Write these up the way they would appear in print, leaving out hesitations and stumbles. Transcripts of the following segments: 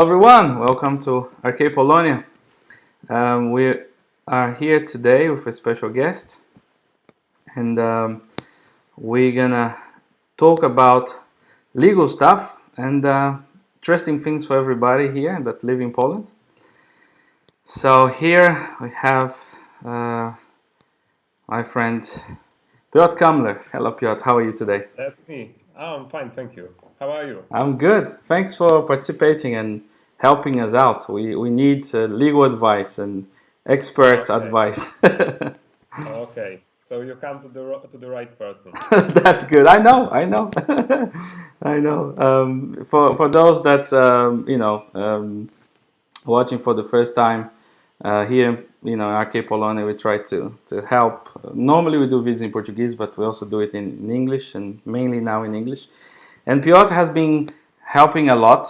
Everyone, welcome to Arcade Polonia. We are here today with a special guest, and we're gonna talk about legal stuff and interesting things for everybody here that live in Poland. So here we have my friend Piotr Kamler. Hello, Piotr. How are you today? That's me. I'm fine, thank you. How are you? I'm good. Thanks for participating and helping us out. We need legal advice and expert Okay, advice. okay. So you come to the right person. That's good. I know. I know. I know. For those that watching for the first time here, Arcade Polonia, we try to help. Normally we do videos in Portuguese, but we also do it in English and mainly now in English. And Piotr has been helping a lot.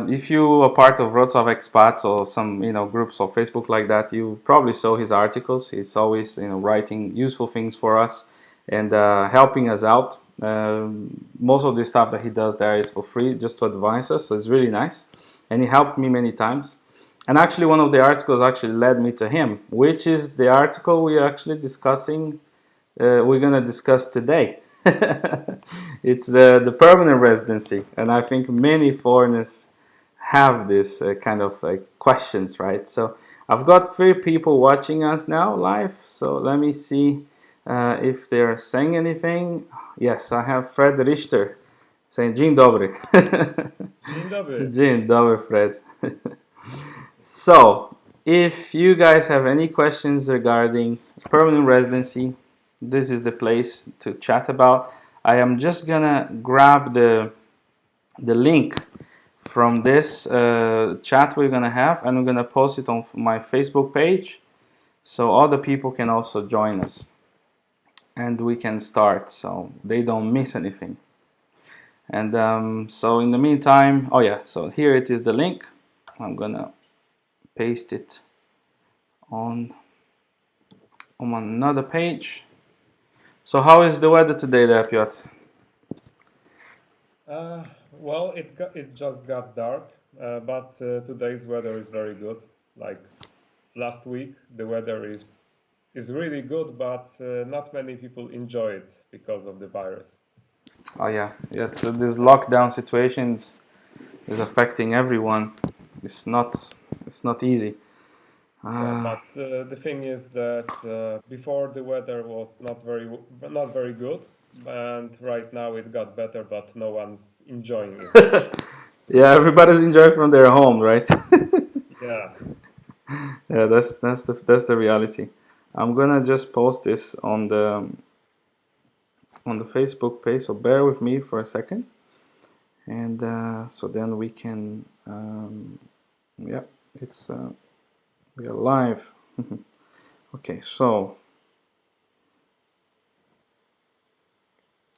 If you are part of Wrocław Expats or some groups or Facebook like that, you probably saw his articles. He's always writing useful things for us and helping us out. Most of the stuff that he does there is for free, just to advise us. So it's really nice, and he helped me many times. And actually, one of the articles actually led me to him, which is the article we are actually discussing. We're gonna discuss today. It's the permanent residency, and I think many foreigners have this kind of questions, right? So I've got 3 people watching us now live. So let me see if they're saying anything. Yes, I have Fred Richter saying Dzień dobry. Dzień dobry. Dzień dobry, Fred. So, if you guys have any questions regarding permanent residency, this is the place to chat about. I am just gonna grab the link from this chat we're gonna have, and I'm gonna post it on my Facebook page, so other people can also join us, and we can start, so they don't miss anything. And so in the meantime, oh yeah, so here it is, the link. I'm gonna paste it on another page. So how is the weather today there, Piotr? Well, it just got dark, but today's weather is very good. Like last week, the weather is really good, but not many people enjoy it because of the virus. Oh yeah, so this lockdown situation is affecting everyone. It's not easy. Yeah, but the thing is that before the weather was not very good, and right now it got better, but no one's enjoying it. Yeah, everybody's enjoying from their home, right? Yeah. Yeah, that's the reality. I'm gonna just post this on the Facebook page, so bear with me for a second, and so then we can yeah, it's we are live. Okay, so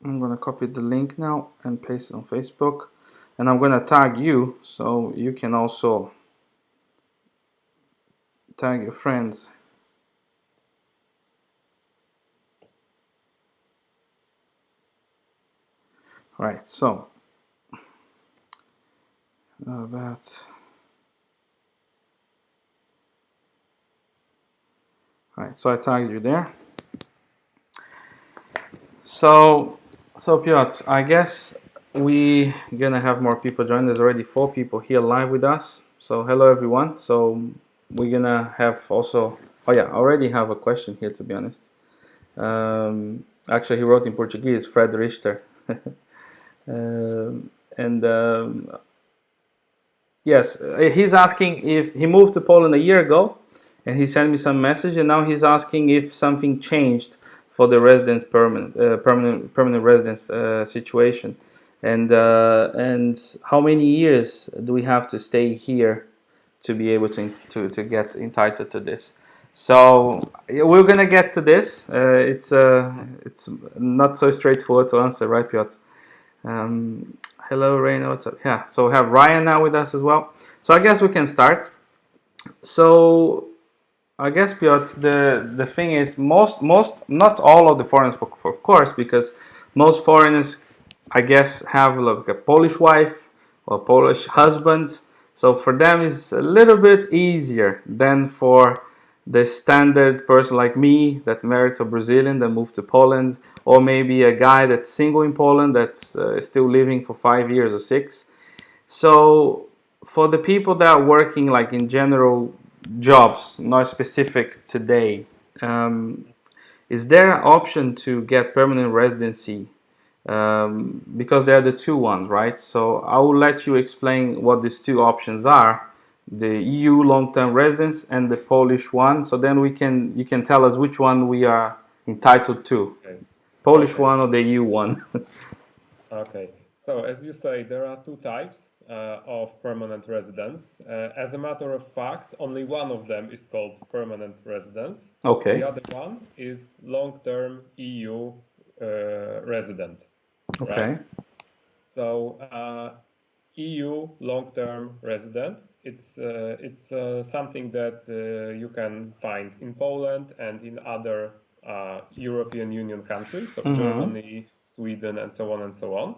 I'm gonna copy the link now and paste it on Facebook, and I'm gonna tag you so you can also tag your friends. Right, so that. Right, so I tagged you there. So Piotr, I guess we gonna have more people join. There's already 4 people here live with us. So hello everyone. So we're gonna have also. Oh yeah, I already have a question here, to be honest. Actually, he wrote in Portuguese, Fred Richter. And yes, he's asking if he moved to Poland a year ago, and he sent me some message, and now he's asking if something changed for the residence permanent residence situation, and how many years do we have to stay here to be able to get entitled to this. So we're gonna get to this. It's not so straightforward to answer, right, Piotr? Um, Hello, Raina. What's up? Yeah. So we have Ryan now with us as well. So I guess we can start. So I guess, Piotr, the thing is, most not all of the foreigners, of course, because most foreigners, I guess, have like a Polish wife or Polish husband. So for them, it's a little bit easier than for the standard person like me that married a Brazilian that moved to Poland, or maybe a guy that's single in Poland that's still living for 5 years or 6. So for the people that are working like in general jobs, not specific today, um, is there an option to get permanent residency? Because they're the two ones, right? So I will let you explain what these two options are: the EU long-term residence and the Polish one. So then you can tell us which one we are entitled to, Okay. Polish Okay. one or the EU one. Okay. So as you say, there are two types of permanent residence. As a matter of fact, only one of them is called permanent residence. The Okay. other one is long-term EU resident, right? Okay. So EU long-term resident, it's something that you can find in Poland and in other European Union countries, so Mm-hmm. Germany, Sweden, and so on and so on.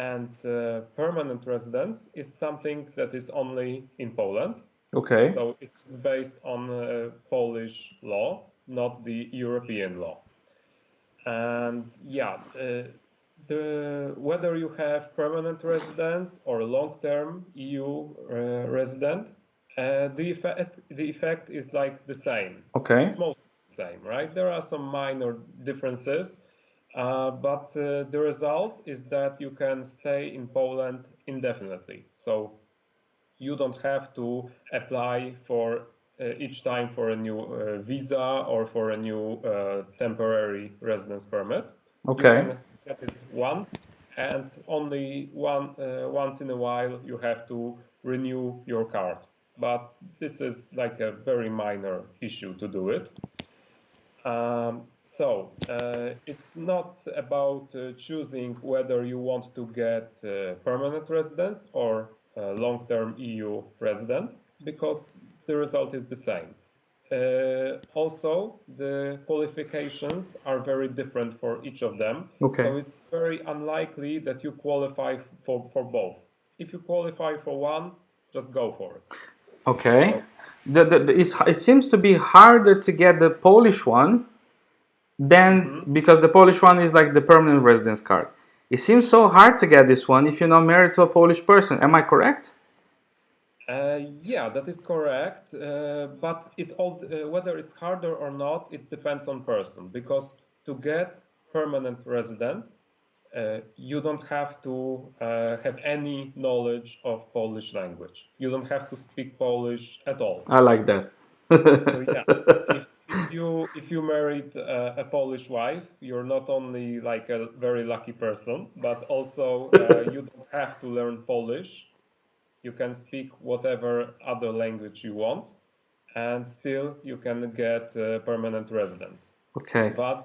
And permanent residence is something that is only in Poland. Okay. So it is based on Polish law, not the European law. And yeah, whether you have permanent residence or long-term EU resident, the effect is like the same. Okay. It's mostly the same, right? There are some minor differences, but the result is that you can stay in Poland indefinitely. So you don't have to apply for each time for a new visa or for a new temporary residence permit. You Okay. can get it once, and only once in a while you have to renew your card. But this is like a very minor issue to do it. It's not about choosing whether you want to get permanent residence or long-term EU resident, because the result is the same. Also, the qualifications are very different for each of them, Okay. so it's very unlikely that you qualify for both. If you qualify for one, just go for it. Okay. So, It seems to be harder to get the Polish one than mhm. because the Polish one is like the permanent residence card. It seems so hard to get this one if you're not married to a Polish person. Am I correct? Yeah, that is correct. But whether it's harder or not, it depends on person. Because to get permanent resident, you don't have to have any knowledge of Polish language. You don't have to speak Polish at all. I like that. So yeah, if you married a Polish wife, you're not only like a very lucky person, but also you don't have to learn Polish. You can speak whatever other language you want, and still you can get permanent residence. Okay. But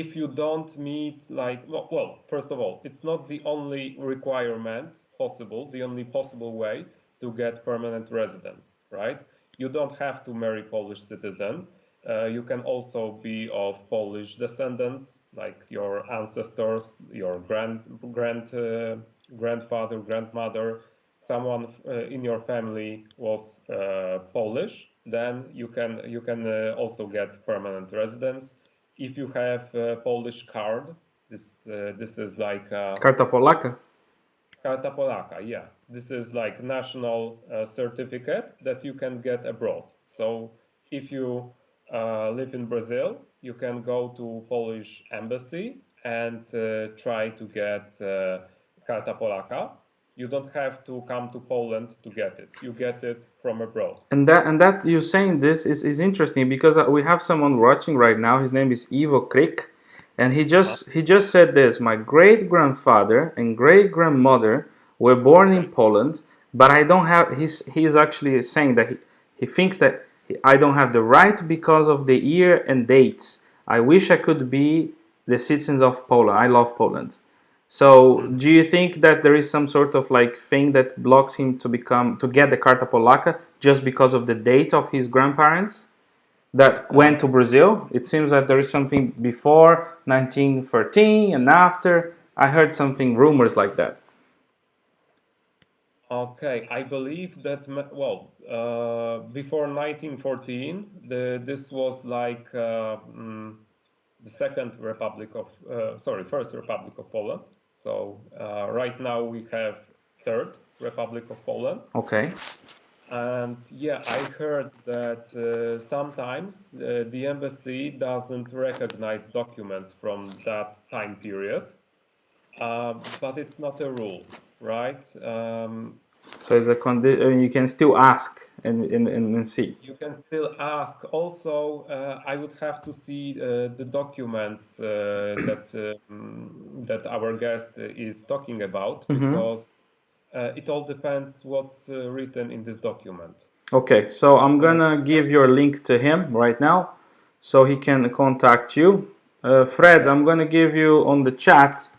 if you don't meet like well, first of all, it's not the only requirement possible, the only possible way to get permanent residence, right? You don't have to marry Polish citizen. You can also be of Polish descendants, like your ancestors, your grandfather, grandmother, someone in your family was Polish, then you can also get permanent residence. If you have a Polish card, this is like Karta Polaka. Karta Polaka, yeah. This is like national certificate that you can get abroad. So if you live in Brazil, you can go to Polish embassy and try to get Karta Polaka. You don't have to come to Poland to get it. You get it from abroad. And that you saying this is interesting because we have someone watching right now. His name is Ivo Krik, and Uh-huh. he just said this: my great grandfather and great grandmother were born in Okay. Poland, but I don't have. He's actually saying that he thinks that I don't have the right because of the year and dates. I wish I could be the citizens of Poland. I love Poland. So, Mhm. do you think that there is some sort of like thing that blocks him to get the Carta Polaka just because of the date of his grandparents that Uh, went to Brazil? It seems that there is something before 1913 and after. I heard something rumors like that. Okay, I believe that, well, before 1914, this was like the second Republic of, sorry, first Republic of Poland. So right now we have third Republic of Poland. Okay. And yeah, I heard that sometimes the embassy doesn't recognize documents from that time period, but it's not a rule, right? So it's a you can still ask and see. You can still ask. Also, I would have to see the documents that our guest is talking about, Mm-hmm. because it all depends what's written in this document. Okay, so I'm Uh, gonna for give your link to him right now so he can contact you. Fred, Okay. I'm gonna give you on the chat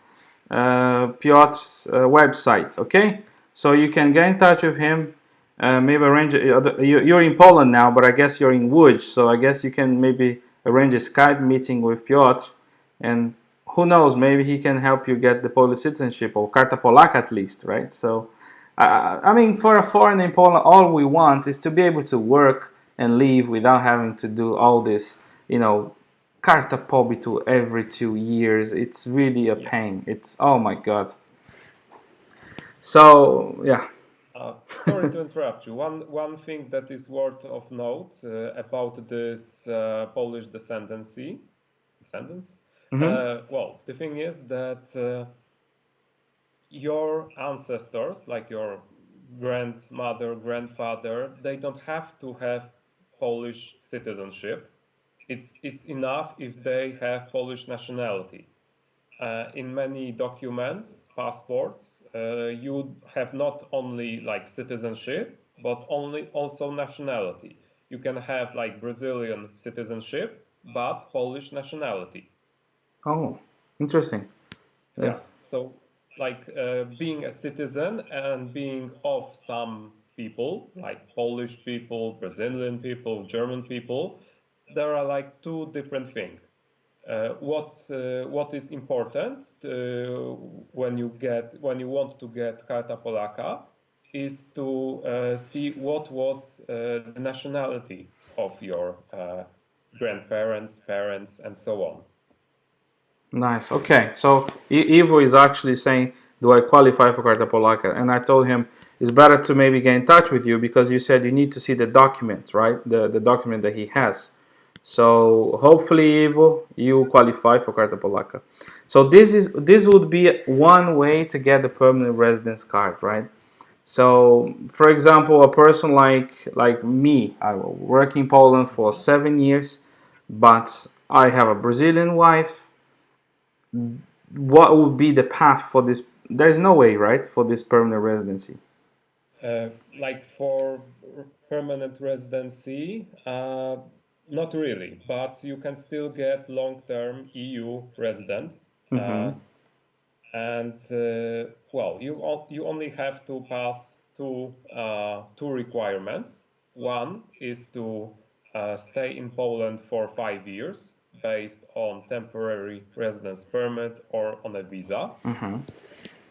Piotr's website, okay? So you can get in touch with him, maybe arrange. You're in Poland now, but I guess you're in Łódź, so I guess you can maybe arrange a Skype meeting with Piotr, and who knows, maybe he can help you get the Polish citizenship or Karta Polaka at least, right? So, I mean, for a foreigner in Poland, all we want is to be able to work and live without having to do all this, Karta pobytu every 2 years. It's really a Yeah. pain. It's, oh my God. So, yeah. Sorry to interrupt you. One thing that is worth of note about this Polish descendants. Hmm. Well, the thing is that your ancestors, like your grandmother, grandfather, they don't have to have Polish citizenship. It's enough if they have Polish nationality. In many documents, passports, you have not only like citizenship, but only also nationality. You can have like Brazilian citizenship, but Polish nationality. Oh, interesting. Yeah. Yes. So like being a citizen and being of some people, like Polish people, Brazilian people, German people, there are like two different things. What is important when you want to get Karta Polaka is to see what was the nationality of your grandparents, parents, and so on. Nice. Okay. So Ivo is actually saying, "Do I qualify for Carta Polaka?" And I told him it's better to maybe get in touch with you because you said you need to see the documents, right? The document that he has. So hopefully, Ivo, you qualify for Carta Polaka. So this would be one way to get the permanent residence card, right? So, for example, a person like me, I work in Poland for Mhm. 7 years, but I have a Brazilian wife. What would be the path for this? There is no way, right, for this permanent residency. Like for permanent residency, not really, but you can still get long-term EU resident. Mm-hmm. Uh, and well, you only have to pass two requirements. One is to stay in Poland for 5 years based on temporary residence permit or on a visa. Mm-hmm.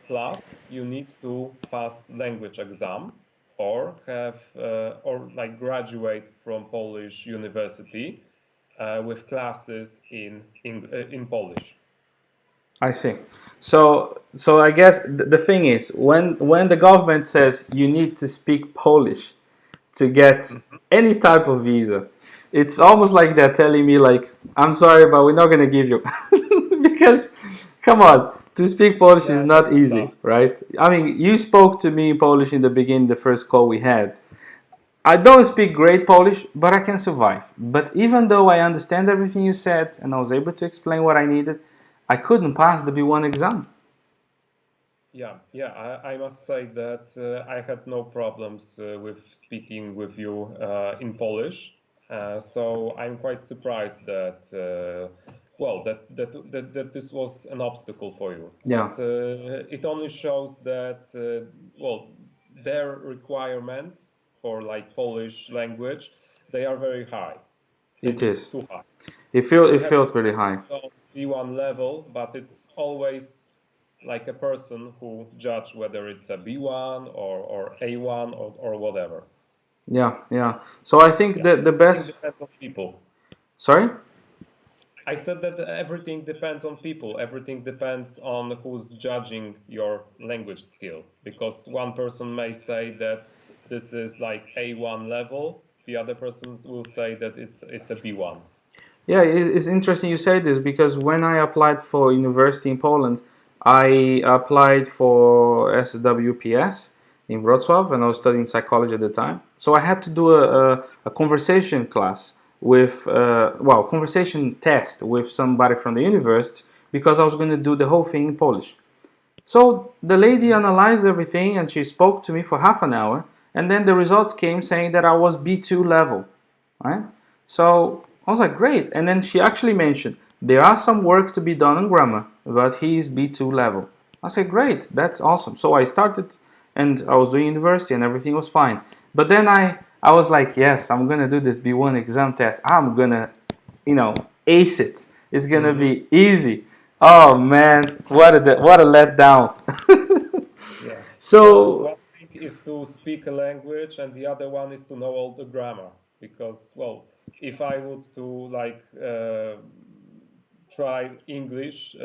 Plus, you need to pass language exam or have or like graduate from Polish university with classes in Polish. I see. So I guess the thing is when the government says you need to speak Polish to get Mhm. any type of visa, it's almost like they're telling me like, I'm sorry, but we're not gonna give you because come on, to speak Polish is Yeah, that's not easy, tough. right? I mean, you spoke to me in Polish in the beginning, the first call we had. I don't speak great Polish, but I can survive. But even though I understand everything you said and I was able to explain what I needed, I couldn't pass the B1 exam. Yeah. I must say that I had no problems with speaking with you in Polish. So I'm quite surprised that well that this was an obstacle for you. Yeah, But it only shows that well their requirements for like Polish language, they are very high, it maybe is. too high. It You felt have to really pass high. it on B1 level, but it's always like a person who judge whether it's a B1 or A1 or whatever. Yeah, yeah. So I think Yeah, that the everything best. depends on people. Sorry. I said that everything depends on people. Everything depends on who's judging your language skill. Because one person may say that this is like A1 level, the other persons will say that it's a B1. Yeah, it's interesting you say this because when I applied for university in Poland, I applied for SWPS in Wrocław and I was studying psychology at the time. So I had to do a conversation class with, well, conversation test with somebody from the university because I was going to do the whole thing in Polish. So the lady analyzed everything and she spoke to me for half an hour and then the results came saying that I was B2 level, right? So I was like, great. And then she actually mentioned there are some work to be done on grammar, but he is B2 level. I said, great, that's awesome. So I started and I was doing university and everything was fine. But then I was like, yes, I'm gonna do this B1 exam test. I'm gonna, ace it. It's gonna Mm-hmm. be easy. Oh man, what a letdown. Yeah. Well, So one thing is to speak a language, and the other one is to know all the grammar. Because, well, if I would to like try English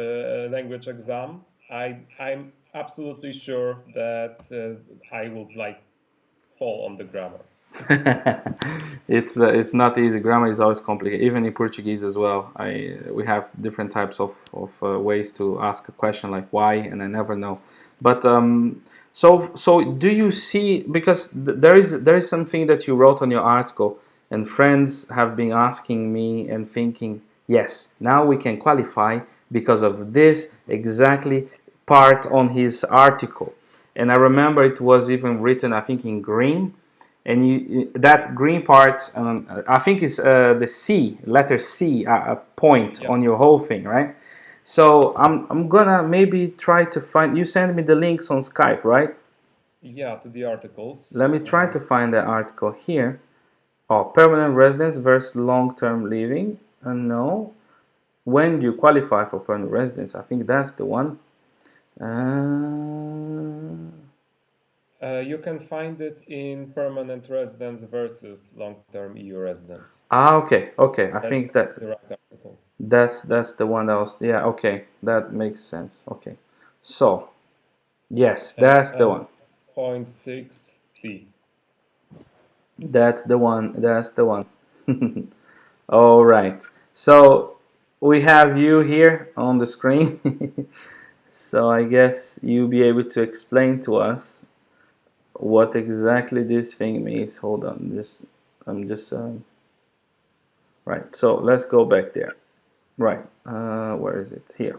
language exam, I'm absolutely sure that I would like fall on the grammar. it's not easy. Grammar is always complicated, even in Portuguese as well. We have different types of ways to ask a question like why, and I never know. But so do you see because there is something that you wrote on your article, and friends have been asking me and thinking, yes, now we can qualify because of this exactly part on his article, and I remember it was even written, I think, in green and that green part I think is the C letter C a point Yeah. on your whole thing, right? So I'm gonna maybe try to find, you send me the links on Skype, right? Yeah, to the articles. Let me try to find that article here. Oh, permanent residence versus long-term living. No, when do you qualify for permanent residence? I think that's the one. uh, You can find it in permanent residence versus long-term EU residence. okay, I That's think that the right article. that's the one that was, yeah, okay, that makes sense. Okay, so yes, And that's the one. point 6C. That's the one. That's the one. All right. So we have you here on the screen. So I guess you'll be able to explain to us what exactly this thing means. Hold on. I'm just right. So let's go back there. Right. Where is it? Here.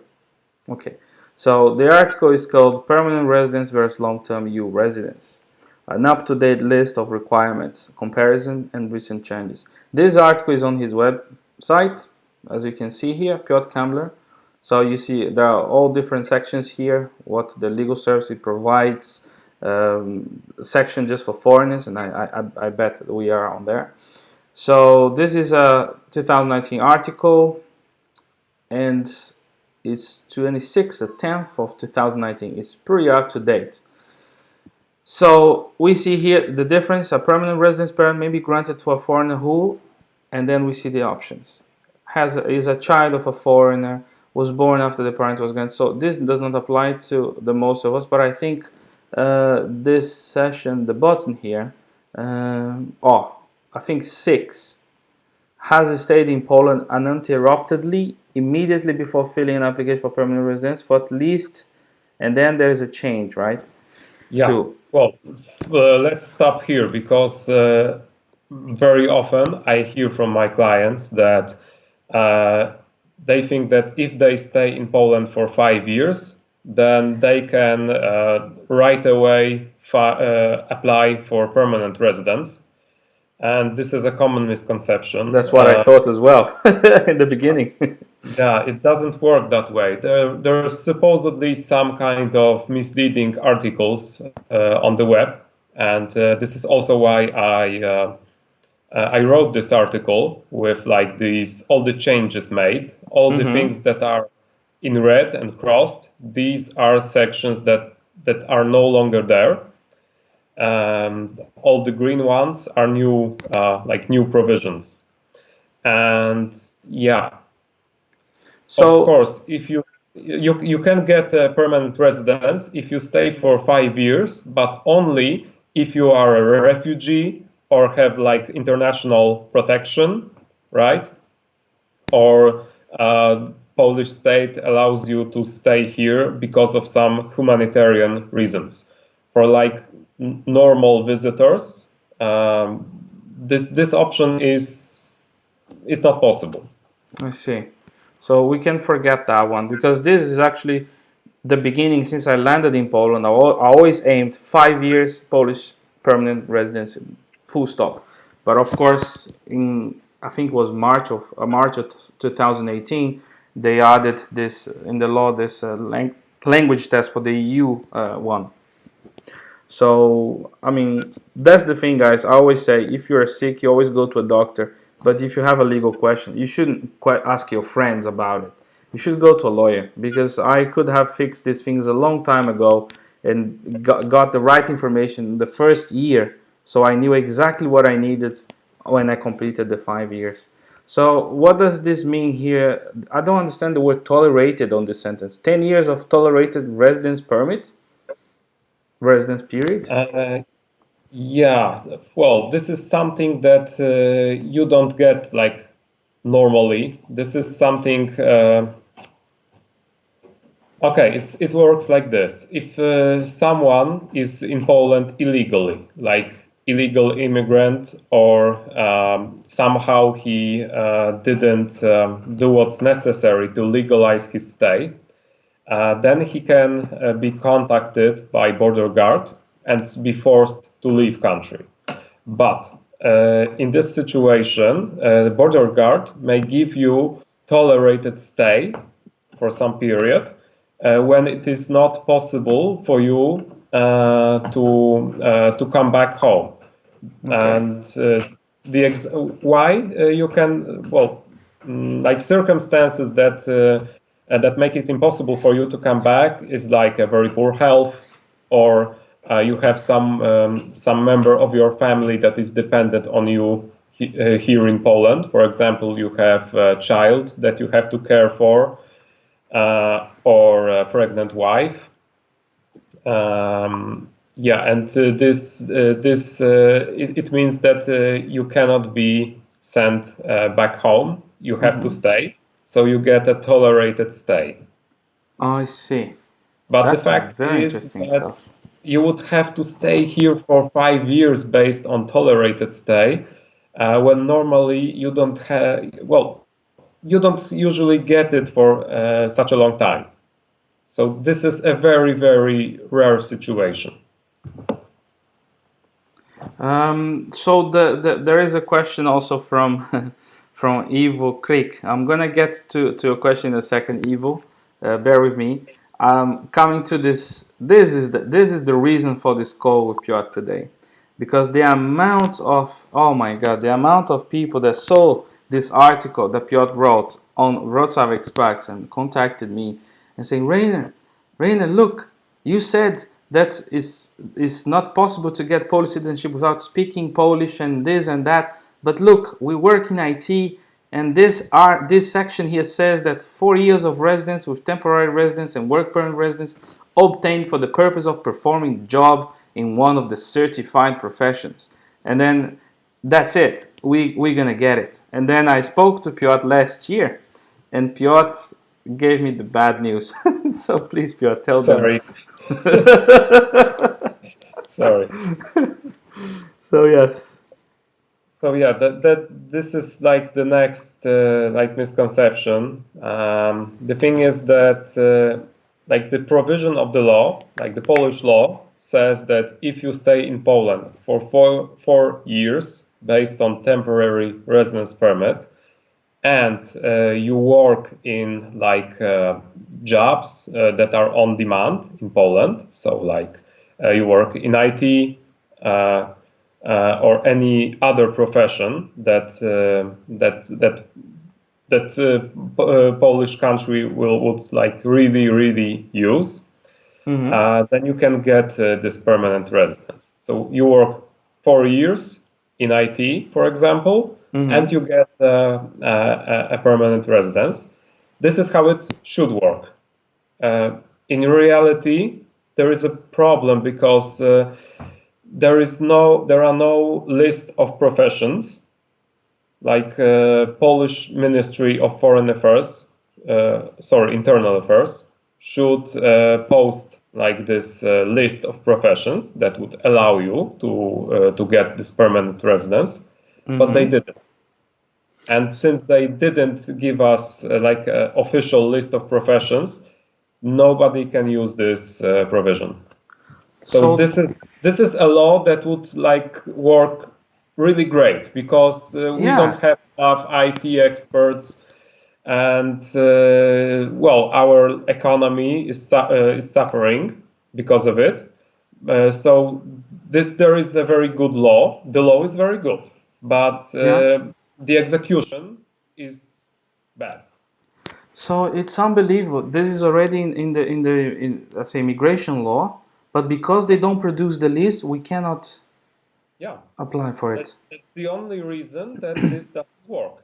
Okay, so the article is called Permanent Residence versus Long-Term EU Residence, an up-to-date list of requirements, comparison, and recent changes. This article is on his website, as you can see here, Piotr Kambler. So you see there are all different sections here, what the legal service it provides, section just for foreigners, and I bet we are on there. So this is a 2019 article, and it's 26th, the 10th of 2019. It's pretty up to date. So we see here the difference. A permanent residence permit may be granted to a foreigner who, and then we see the options. Is a child of a foreigner, was born after the parent was granted. So this does not apply to the most of us, but I think this session, the button here, I think 6 has stayed in Poland uninterruptedly immediately before filling an application for permanent residence for at least, and then there's a change, right? Yeah. To Well, let's stop here because very often I hear from my clients that uh, they think that if they stay in Poland for 5 years, then they can right away apply for permanent residence. And this is a common misconception. that's what I thought as well in the beginning. Yeah, it doesn't work that way. There's supposedly some kind of misleading articles on the web, and this is also why I wrote this article with like these all the changes made, all the Mm-hmm. things that are in red and crossed, these are sections that are no longer there. All the green ones are new, like new provisions. And yeah, of So course, if you can get a permanent residence if you stay for 5 years, but only if you are a refugee or have like international protection, right? Or Polish state allows you to stay here because of some humanitarian reasons. For like normal visitors, this option is not possible. I see. So we can forget that one because this is actually the beginning. Since I landed in Poland, I always aimed 5 years Polish permanent residency, full stop. But of course, in I think it was March of 2018, they added this in the law, this language test for the EU one. So, I mean, that's the thing, guys. I always say if you're sick, you always go to a doctor. But if you have a legal question, you shouldn't quite ask your friends about it. You should go to a lawyer because I could have fixed these things a long time ago and got the right information the first year. So I knew exactly what I needed when I completed the 5 years. So, what does this mean here? I don't understand the word tolerated on this sentence. 10 years of tolerated residence permit? Residence period? Uh, yeah, well, this is something that you don't get like normally. This is something. Okay, it works like this. If someone is in Poland illegally, like illegal immigrant, or somehow he didn't do what's necessary to legalize his stay, then he can be contacted by border guard and be forced to leave country. But in this situation, the border guard may give you tolerated stay for some period when it is not possible for you to come back home. Okay. And why you can like circumstances that make it impossible for you to come back is like a very poor health, or you have some member of your family that is dependent on you here in Poland. For example, you have a child that you have to care for, or a pregnant wife. Yeah, and it means that you cannot be sent back home. You have to stay, so you get a tolerated stay. I see. But the That's fact very is interesting that stuff. you would have to stay here for 5 years based on tolerated stay, when normally you don't have. Well, you don't usually get it for such a long time. So this is a very, very rare situation. So there is a question also from from Evo Creek. I'm gonna get to a question in a second, Evo. Bear with me. Coming to this, this is the reason for this call with Piotr today, because the amount of, oh my God, the amount of people that saw this article that Piotr wrote on Wrocław Express and contacted me and saying, Rainer, look, you said that it's not possible to get Polish citizenship without speaking Polish and this and that. But look, we work in IT, and this section here says that 4 years of residence with temporary residence and work permit residence obtained for the purpose of performing job in one of the certified professions. And then that's it. We're gonna get it. And then I spoke to Piotr last year, and Piotr gave me the bad news. So please, Piotr, tell them. Sorry, sorry. So yes. So yeah, that this is like the next like misconception. The thing is that like the provision of the law, like the Polish law, says that if you stay in Poland for four years based on temporary residence permit, and you work in like jobs that are on demand in Poland, so like you work in IT, or any other profession that that Polish country would like really use, Mm-hmm. then you can get this permanent residence. So you work 4 years in IT, for example, and Mm-hmm. you get a permanent residence. This is how it should work. Uh, in reality, there is a problem because there are no list of professions like Polish Ministry of Foreign Affairs, Internal Affairs, should post like this list of professions that would allow you to get this permanent residence, but they Mm-hmm. didn't. And since they didn't give us like an official list of professions, nobody can use this provision. So So this is a law that would like work really great because we don't yeah, have enough IT experts, and well, our economy is suffering because of it. So there is a very good law. The law is very good, but yeah. the execution is bad. So it's unbelievable. This is already in let's say immigration law, but because they don't produce the list, we cannot Yeah, apply for it. that's the only reason that this doesn't work.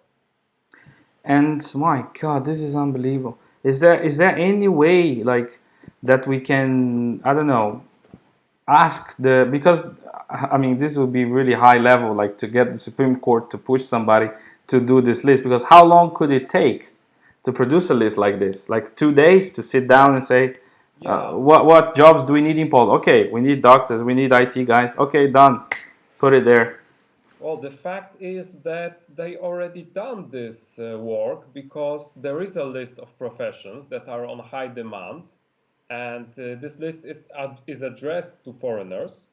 And my God, this is unbelievable. Is there any way like that we can, I don't know, ask the, because I mean this would be really high level, like to get the Supreme Court to push somebody to do this list, because how long could it take to produce a list like this? Like 2 days to sit down and say, Yeah. what jobs do we need in Poland? Okay, we need doctors, we need IT guys. Okay, done. Put it there. Well, the fact is that they already done this work because there is a list of professions that are on high demand, and this list is addressed to foreigners.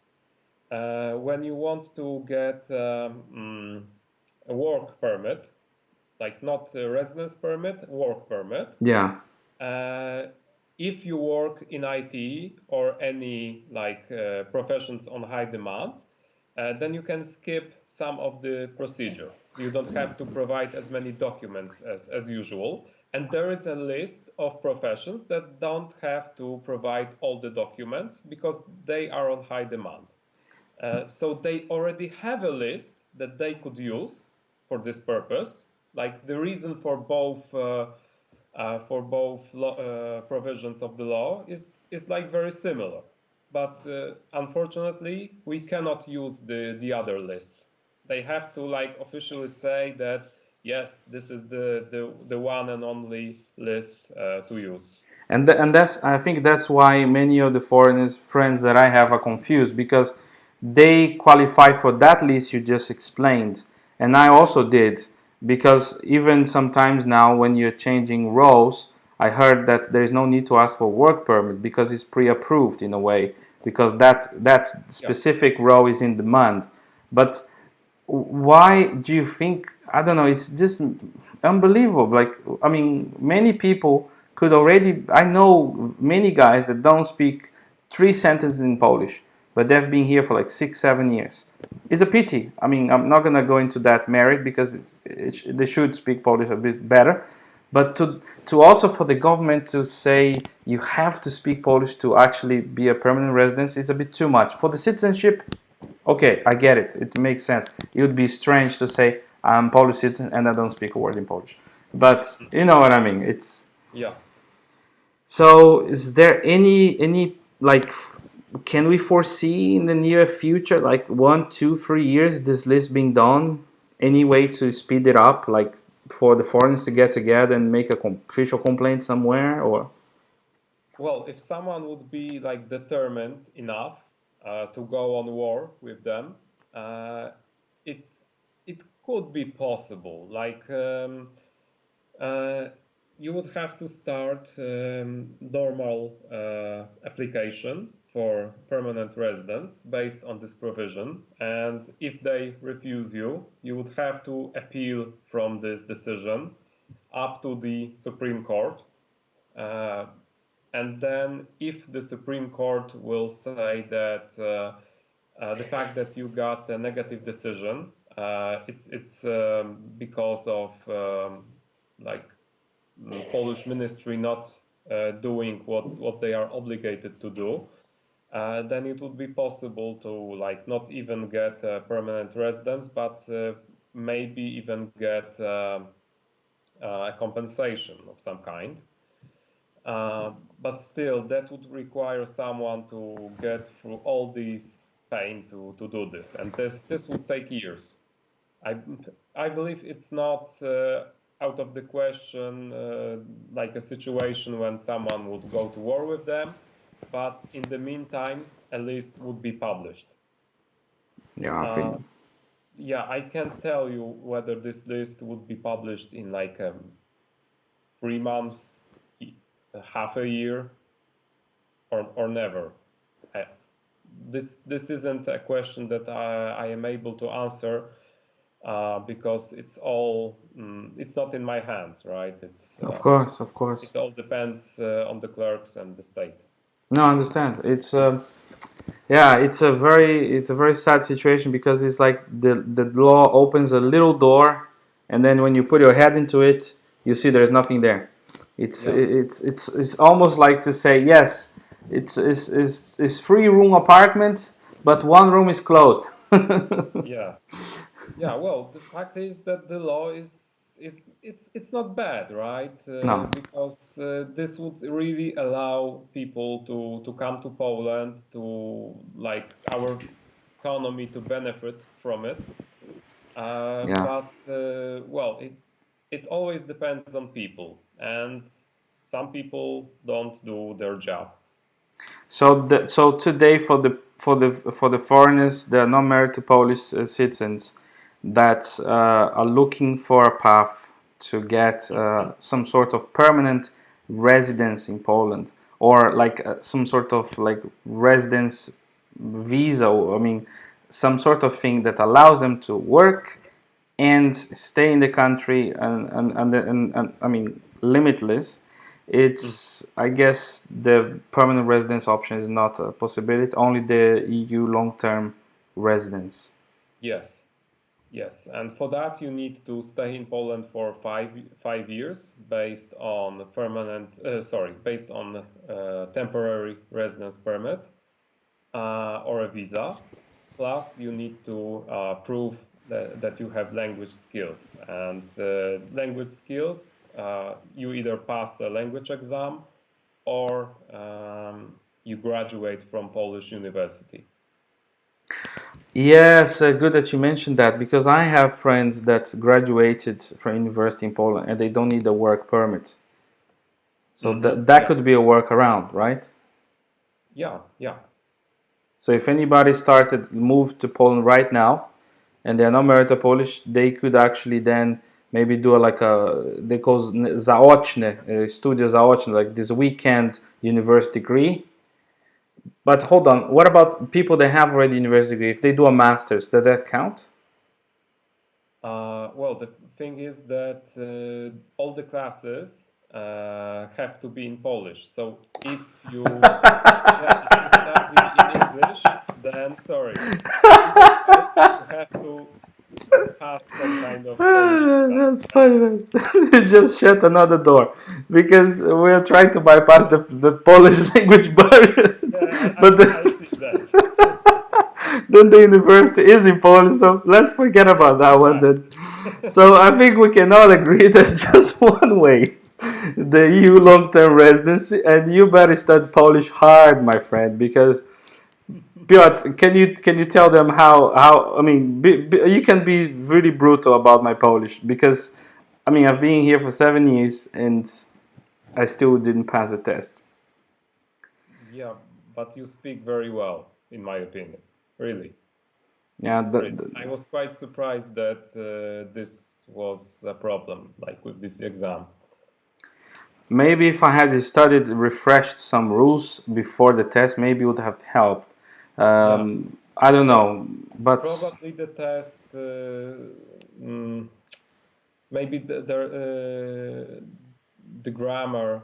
When you want to get a work permit, like not a residence permit, work permit, Yeah. uh, if you work in IT or any like professions on high demand, then you can skip some of the procedure. You don't have to provide as many documents as usual. And there is a list of professions that don't have to provide all the documents because they are on high demand. So they already have a list that they could use for this purpose. Like the reason for both provisions of the law is like very similar, but unfortunately we cannot use the other list. They have to like officially say that yes, this is the one and only list to use. And that's, I think that's why many of the foreigners friends that I have are confused, because they qualify for that list you just explained, and I also did, because even sometimes now when you're changing roles, I heard that there is no need to ask for work permit because it's pre-approved in a way, because that Yeah. specific role is in demand. But why do you think, I don't know, it's just unbelievable. Like, I mean, many people could already, I know many guys that don't speak three sentences in Polish, but they've been here for like 6 7 years. It's a pity. I mean, I'm not gonna go into that merit because they should speak Polish a bit better, but to also for the government to say you have to speak Polish to actually be a permanent resident is a bit too much. For the citizenship, okay, I get it. It makes sense. It would be strange to say I'm Polish citizen and I don't speak a word in Polish. But you know what I mean. It's Yeah. so. Is there any like? Can we foresee in the near future, like 1 2 3 years, this list being done? Any way to speed it up, like for the foreigners to get together and make a official complaint somewhere, or? Well, if someone would be like determined enough to go on war with them, uh, it it could be possible. Like uh, you would have to start normal application for permanent residence based on this provision, and if they refuse you, you would have to appeal from this decision up to the Supreme Court. Uh, and then, if the Supreme Court will say that the fact that you got a negative decision, it's because of like Polish ministry not doing what they are obligated to do, then it would be possible to like not even get a permanent residence, but maybe even get a compensation of some kind. But still, that would require someone to get through all this pain to do this, and this would take years. I I believe it's not out of the question like a situation when someone would go to war with them, but in the meantime, a list would be published. Yeah, I Uh, think. yeah, I can't tell you whether this list would be published in like 3 months, half a year, or never. I, this isn't a question that I am able to answer because it's not in my hands, right? Of course, of course. It all depends on the clerks and the state. No, I understand. Yeah, it's a very sad situation because it's like the law opens a little door, and then when you put your head into it, you see there's nothing there. It's Yeah, it's almost like to say yes, it's 3 room apartment, but 1 room is closed. yeah, yeah. Well, the fact is that the law it's not bad, right? No. Because this would really allow people to come to Poland, to like our economy to benefit from it. Yeah. But well, it always depends on people, and some people don't do their job. So today for the foreigners, the non-married to Polish citizens that are looking for a path to get Mhm. some sort of permanent residence in Poland, or like some sort of like residence visa. I mean, some sort of thing that allows them to work and stay in the country and I mean limitless. Mm. It's, I guess, the permanent residence option is not a possibility. Only the EU long-term residence. Yes, yes, and for that you need to stay in Poland for five years based on based on temporary residence permit or a visa. Plus, you need to prove that you have language skills. And language skills, you either pass a language exam or you graduate from Polish university. Yes, good that you mentioned that because I have friends that graduated from university in Poland and they don't need a work permit. So that Yeah, could be a workaround, right? yeah, yeah. So if anybody started moved to Poland right now and they're not married to Polish, they could actually then maybe do like a, they call zaoczne, studia zaoczne, like this weekend university degree. But hold on, what about people that have already university degree? If they do a master's, does that count? Well, the thing is that all the classes have to be in Polish. So if you yeah, if you study in English, then sorry, either way, you have to pass some kind of Polish exam. That's And funny, man. You just shut another door because we're trying to bypass the Polish language barrier. yeah, But I see that. then the university is in Polish, so let's forget Yeah, about that one right. then. So I think we can all agree there's just one way, the EU long-term residency, and you better study Polish hard, my friend, because Piotr, can you tell them how I mean you can be really brutal about my Polish because I mean I've been here for 7 years and I still didn't pass the test. Yeah, but you speak very well, in my opinion. Really, Yeah, really. I was quite surprised that this was a problem, like with this exam. maybe if I had studied refreshed some rules before the test, maybe it would have helped. Yeah, I don't yeah. know, but Probably the test, maybe the grammar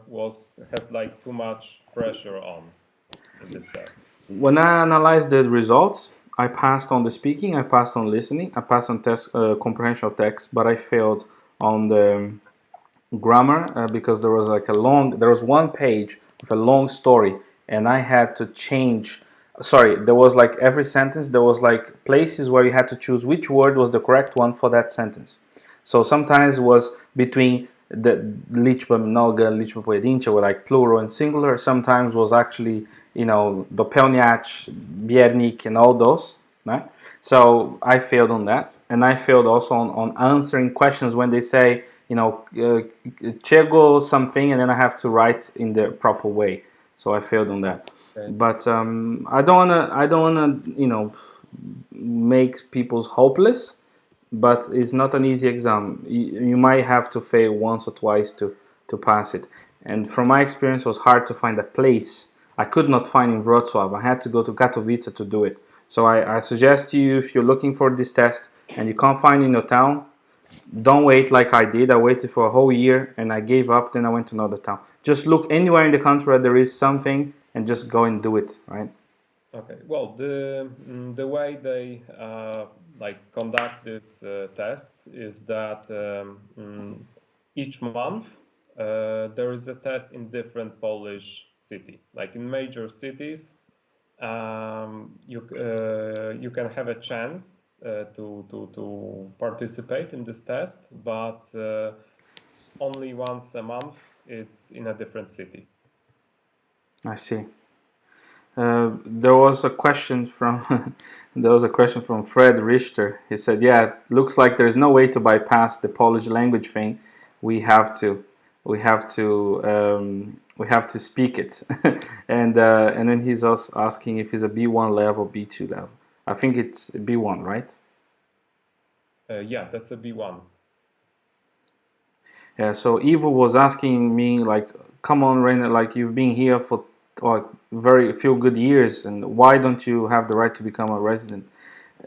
has like too much pressure on in this test. when I analyzed the results, I passed on the speaking, I passed on listening, I passed on test comprehension of text, but I failed on the grammar because there was like there was one page with a long story, and I had to change. Sorry, there was like every sentence, there was like places where you had to choose which word was the correct one for that sentence. So sometimes it was between the liczba mnoga, liczba pojedyncza, were like plural and singular. Sometimes was actually, dopełniać, biernik, and all those. Right? So I failed on that, and I failed also on answering questions when they say, chego something, and then I have to write in the proper way. So I failed on that. Okay. But I don't wanna, make people hopeless. But it's not an easy exam. You might have to fail once or twice to pass it. And from my experience, it was hard to find a place. I could not find in Wrocław. I had to go to Katowice to do it. So I suggest to you, if you're looking for this test and you can't find in your town, don't wait like I did. I waited for a whole year and I gave up. Then I went to another town. Just look anywhere in the country where there is something and just go and do it, right? Okay. Well, the way they like conduct these tests is that each month there is a test in different Polish city. Like in major cities, you can have a chance to participate in this test, but only once a month. It's in a different city. I see. There was a question from there was a question from Fred Richter. He said, "Yeah, it looks like there's no way to bypass the Polish language thing. We have to, we have to speak it." And then he's also asking if it's a B1 level, B2 level. I think it's B1, right? Yeah, that's a B1. Yeah, so Ivo was asking me like, "Come on, Rainer, like you've been here for like very few good years, and why don't you have the right to become a resident?"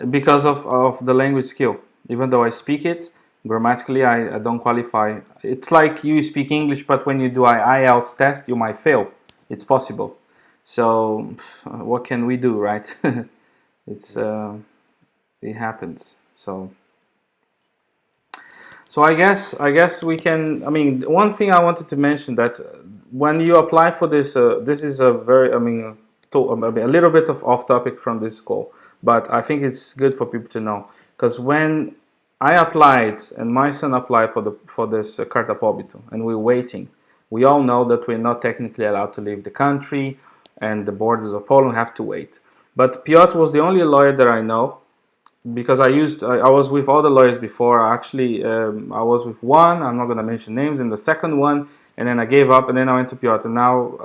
Because of the language skill. Even though I speak it, grammatically I don't qualify. It's like you speak English, but when you do an IELTS test, you might fail. It's possible. So what can we do, right? it's it happens. So I guess we can. I mean, one thing I wanted to mention that when you apply for this, this is a very. I mean, a little bit of off topic from this call, but I think it's good for people to know because when I applied and my son applied for this Carta Pobito, and we're waiting. We all know that we're not technically allowed to leave the country, and the borders of Poland have to wait. But Piotr was the only lawyer that I know because I was with all the lawyers before. Actually, I was with one. I'm not going to mention names. In the second one, and then I gave up, and then I went to Piotr. And now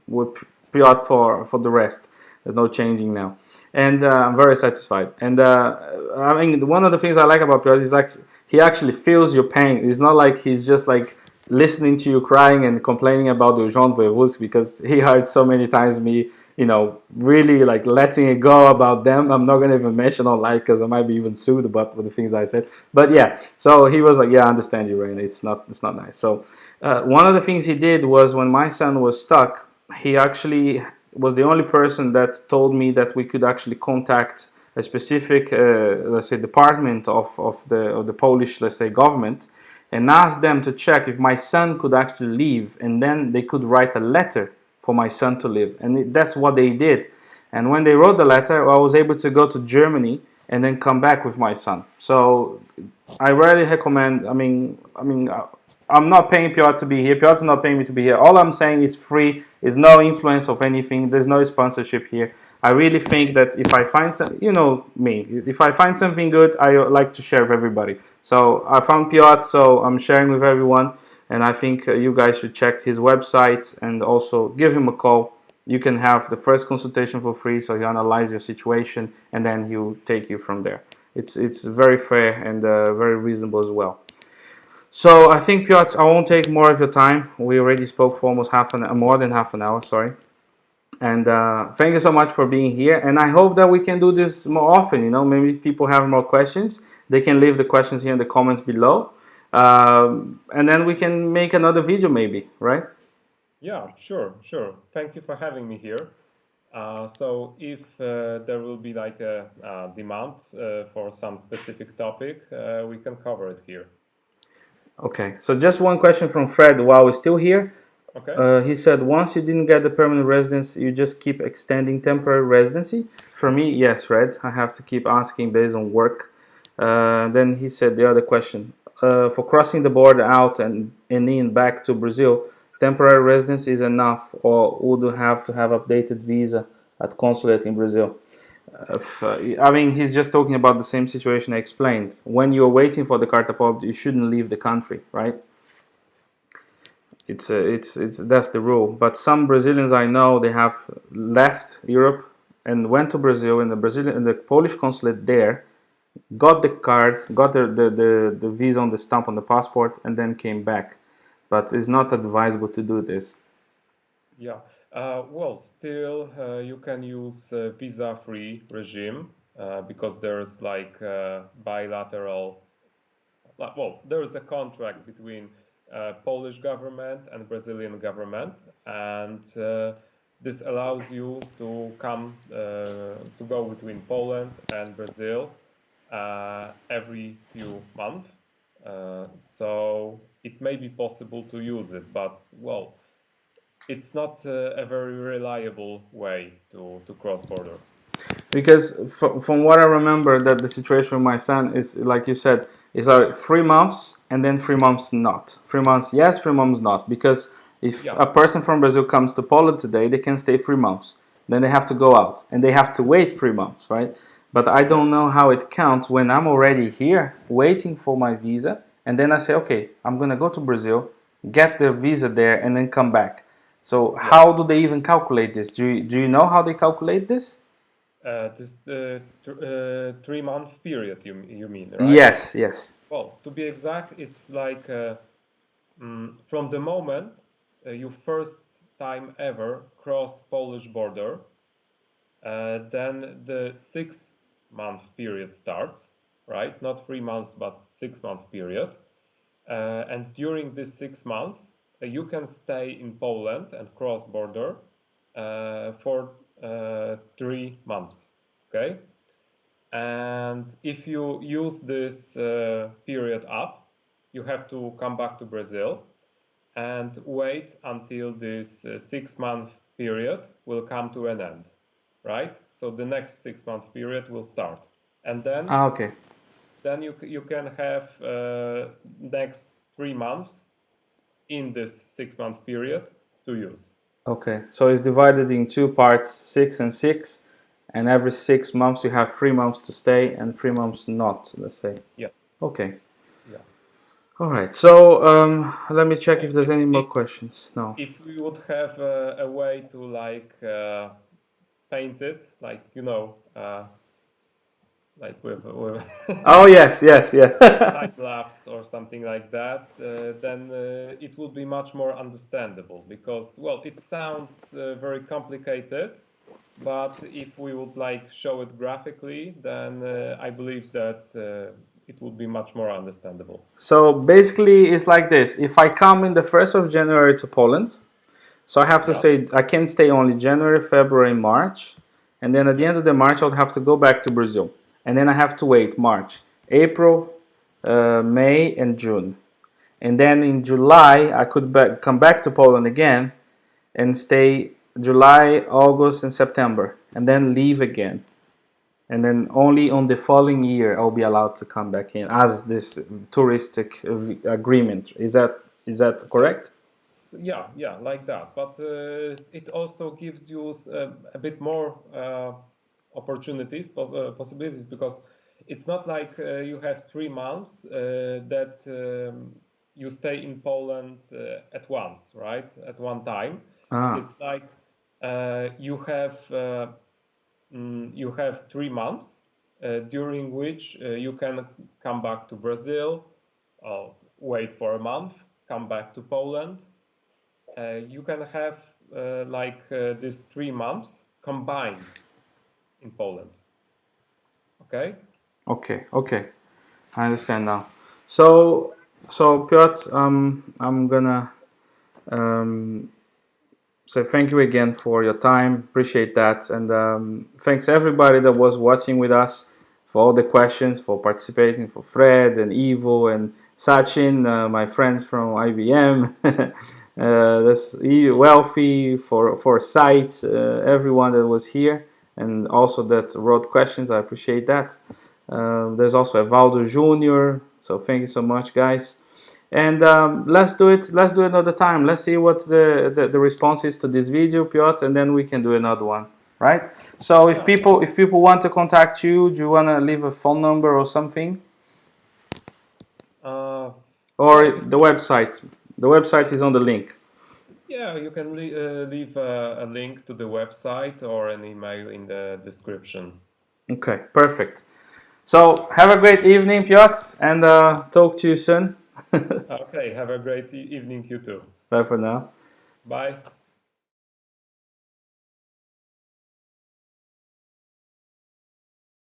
with Piotr for the rest. There's no changing now, and I'm very satisfied. And I mean, one of the things I like about Piotr is like he actually feels your pain. It's not like he's just like listening to you crying and complaining about the Jean Voevods because he heard so many times me, really like letting it go about them. I'm not gonna even mention online because I might be even sued about the things I said. But yeah, so he was like, "Yeah, I understand you, Rain. It's not nice." So one of the things he did was when my son was stuck, he actually was the only person that told me that we could actually contact a specific, let's say, department of the Polish, let's say, government, and ask them to check if my son could actually leave, and then they could write a letter for my son to live. And that's what they did. And when they wrote the letter, I was able to go to Germany and then come back with my son. So I rarely recommend. I'm not paying Piotr to be here. Piotr's not paying me to be here. All I'm saying is free. Is no influence of anything. There's no sponsorship here. I really think that if I find some, me, if I find something good, I like to share with everybody. So I found Piotr, so I'm sharing with everyone. And I think you guys should check his website and also give him a call. You can have the first consultation for free, so he analyze your situation and then he'll take you from there. It's very fair and very reasonable as well. So I think Piotr, I won't take more of your time. We already spoke for almost more than half an hour. Sorry. And thank you so much for being here. And I hope that we can do this more often. Maybe people have more questions. They can leave the questions here in the comments below. And then we can make another video maybe, right? Yeah, sure. Thank you for having me here. So if there will be like a demand for some specific topic, we can cover it here. Okay, so just one question from Fred while we're still here. Okay. He said, once you didn't get the permanent residence, you just keep extending temporary residency. For me, yes, Fred. I have to keep asking based on work. Then he said the other question. For crossing the border out and in back to Brazil, temporary residence is enough, or would you have to have updated visa at consulate in Brazil? I mean, he's just talking about the same situation I explained. When you're waiting for the Carta Pobre, you shouldn't leave the country, right? It's that's the rule. But some Brazilians I know, they have left Europe and went to Brazil, in the Polish consulate there, got the card, got the visa on the stamp on the passport, and then came back. But it's not advisable to do this. Yeah. Well, still, you can use visa-free regime because there's like bilateral. Well, there is a contract between Polish government and Brazilian government, and this allows you to come to go between Poland and Brazil every few months. So it may be possible to use it, but well, it's not a very reliable way to cross border. Because from what I remember, that the situation with my son is like you said, is 3 months and then 3 months not. 3 months yes, 3 months not. Because if Yeah, a person from Brazil comes to Poland today, they can stay 3 months. Then they have to go out and they have to wait 3 months, right? But I yeah, don't know how it counts when I'm already here waiting for my visa, and then I say, okay, I'm gonna go to Brazil, get the visa there, and then come back. So yeah. how do they even calculate this? Do you know how they calculate this? This 3 month period you mean, right? Yes, yes. Well, to be exact, it's like from the moment you first time ever cross Polish border, then the 6 month period starts, right? Not 3 months, but 6 month period. And during these 6 months, you can stay in Poland and cross border for 3 months. Okay. And if you use this period up, you have to come back to Brazil and wait until this 6 month period will come to an end, right? So the next 6 month period will start, and then Ah, okay. you can have next 3 months in this 6 month period to use. Okay. So it's divided in two parts, 6 and 6, and every 6 months you have 3 months to stay and 3 months not, let's say. Yeah, Okay. yeah. All right. So let me check Well, if there's any more questions. No. if we would have a way to like paint it, like like with Oh yes, yes, yeah. time lapse or something like that, then it would be much more understandable because, well, it sounds very complicated, but if we would like show it graphically, then I believe that it would be much more understandable. So basically, it's like this. If I come in the 1st of January to Poland, so I have to Yeah, stay. I can stay only January, February, March, and then at the yeah, end of the March, I would have to go back to Brazil, and then I have to wait March, April, May, and June, and then in July I could come back to Poland again and stay July, August, and September, and then leave again, and then only on the following year I'll be allowed to come back in as this touristic agreement. Is that yeah. correct? Yeah, yeah, like that. But it also gives you a bit more opportunities, possibilities, because it's not like you have 3 months that you stay in Poland at once, right? At one time. Ah, It's like you have 3 months during which you can come back to Brazil, wait for a month, come back to Poland. You can have these 3 months combined in Poland. Okay? okay, okay. I understand now. So Piotr, I'm gonna um, say thank you again for your time. Appreciate that, and thanks everybody that was watching with us all the questions, for participating, for Fred and Ivo and Sachin, my friends from IBM. That's Wealthy, for Sight, everyone that was here and also that wrote questions. I appreciate that. There's also Evaldo Jr. So thank you so much, guys. And let's do it. Let's do it another time. Let's see what the response is to this video, Piotr, and then we can do another one, right? So Yeah. if people want to contact you, do you want to leave a phone number or something, or Yeah, the website? The website is on the link. yeah, you can leave a link to the website or an email in the description. Okay, perfect. So have a great evening, Piotr, and talk to you soon. Okay, have a great evening, you too. Bye for now. Bye.